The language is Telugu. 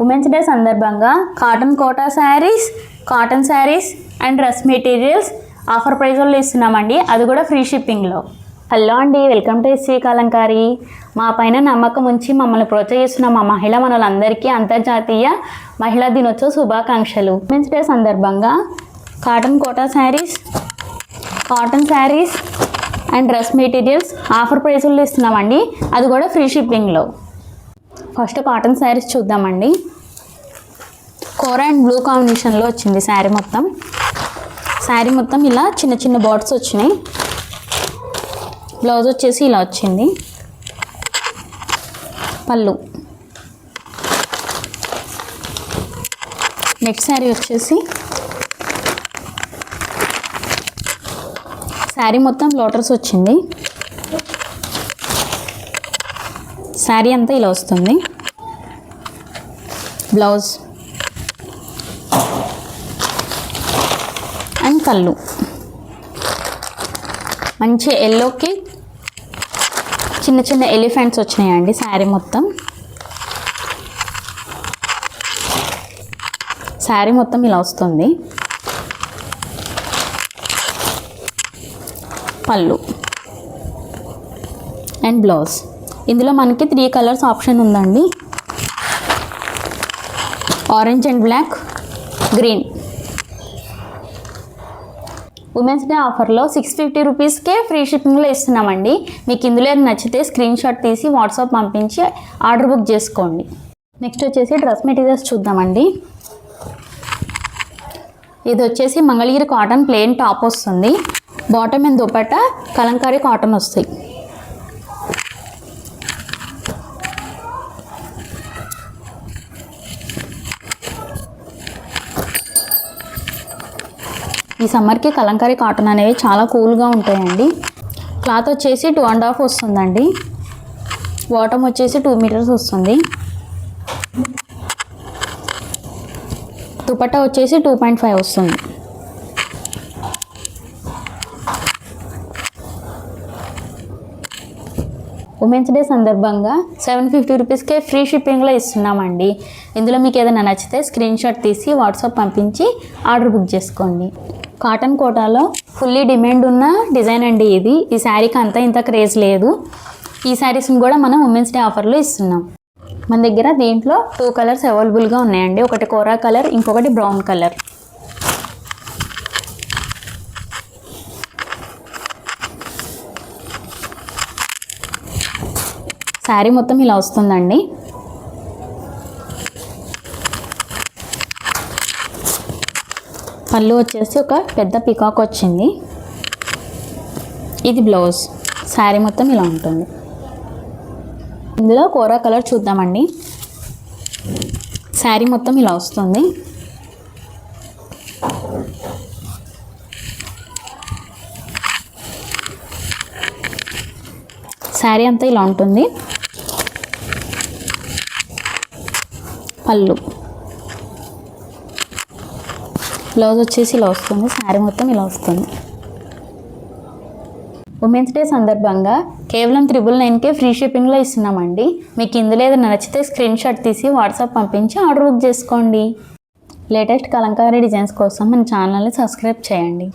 ఉమెన్స్ డే సందర్భంగా cotton Kota saris and dress materials offer ప్రైజుల్లో ఇస్తున్నామండి. అది కూడా ఫ్రీ షిప్పింగ్లో. హలో అండి, వెల్కమ్ టు ఎస్వి కలంకారీ. మా పైన నమ్మకం ఉంచి మమ్మల్ని ప్రోత్సహిస్తున్న మా మహిళా మనులందరికీ అంతర్జాతీయ మహిళా దినోత్సవ శుభాకాంక్షలు. ఉమెన్స్ డే సందర్భంగా cotton Kota saris and dress materials offer ప్రైజుల్లో ఇస్తున్నామండి. అది కూడా ఫ్రీ షిప్పింగ్లో. ఫస్ట్ కాటన్ శారీస్ చూద్దామండి. కోరా అండ్ బ్లూ కాంబినేషన్లో వచ్చింది శారీ మొత్తం ఇలా చిన్న చిన్న బాట్స్ వచ్చినాయి. బ్లౌజ్ వచ్చేసి ఇలా వచ్చింది. పళ్ళు. నెక్స్ట్ శారీ వచ్చేసి శారీ మొత్తం లోటర్స్ వచ్చింది. శారీ అంతా ఇలా వస్తుంది. బ్లౌజ్ అండ్ కళ్ళు. మంచి ఎల్లోకి చిన్న చిన్న ఎలిఫెంట్స్ వచ్చినాయండి. శారీ మొత్తం ఇలా వస్తుంది. పళ్ళు అండ్ బ్లౌజ్. ఇందులో మనకి 3 కలర్స్ ఆప్షన్ ఉందండి. Orange and black, green. Women's day ఆఫర్లో 650 రూపీస్కే ఫ్రీ షిప్పింగ్లో ఇస్తున్నామండి. మీకు ఇందులో నచ్చితే స్క్రీన్ షాట్ తీసి వాట్సాప్ పంపించి ఆర్డర్ బుక్ చేసుకోండి. నెక్స్ట్ వచ్చేసి డ్రెస్ మెటీరియల్స్ చూద్దామండి. ఇది వచ్చేసి మంగళగిరి కాటన్ ప్లెయిన్ టాప్ వస్తుంది. Bottom and dupatta kalamkari cotton వస్తాయి. ఈ సమ్మర్కి కలంకారీ కాటన్ అనేవి చాలా కూల్గా ఉంటాయండి. క్లాత్ వచ్చేసి 2.5 వస్తుందండి. బాటమ్ వచ్చేసి 2 మీటర్స్ వస్తుంది. దుపట్టా వచ్చేసి 2.5 వస్తుంది. ఉమెన్స్ డే సందర్భంగా 750 రూపీస్కే ఫ్రీ షిప్పింగ్లో ఇస్తున్నామండి. ఇందులో మీకు ఏదైనా నచ్చితే స్క్రీన్ షాట్ తీసి వాట్సాప్ పంపించి ఆర్డర్ బుక్ చేసుకోండి. కాటన్ కోటాలో ఫుల్లీ డిమాండ్ ఉన్న డిజైన్ అండి ఇది. ఈ శారీకి అంతా ఇంత క్రేజ్ లేదు. ఈ శారీస్ని కూడా మనం ఉమెన్స్ డే ఆఫర్లో ఇస్తున్నాం. మన దగ్గర దీంట్లో 2 కలర్స్ అవైలబుల్గా ఉన్నాయండి. ఒకటి కోరా కలర్, ఇంకొకటి బ్రౌన్ కలర్. శారీ మొత్తం ఇలా వస్తుందండి. పళ్ళు వచ్చేసి ఒక పెద్ద పికాక్ వచ్చింది. ఇది బ్లౌజ్. శారీ మొత్తం ఇలా ఉంటుంది. ఇందులో కోరా కలర్ చూద్దామండి. శారీ మొత్తం ఇలా వస్తుంది. శారీ అంతా ఇలా ఉంటుంది. పళ్ళు. బ్లౌజ్ వచ్చేసి ఇలా వస్తుంది. శారీ మొత్తం ఇలా వస్తుంది. ఉమెన్స్ డే సందర్భంగా కేవలం 999కే ఫ్రీ షిప్పింగ్లో ఇస్తున్నామండి. మీకు ఇందులో ఏదైనా నచ్చితే స్క్రీన్ షాట్ తీసి వాట్సాప్ పంపించి ఆర్డర్ బుక్ చేసుకోండి. లేటెస్ట్ కలంకారీ డిజైన్స్ కోసం మన ఛానల్ని సబ్స్క్రైబ్ చేయండి.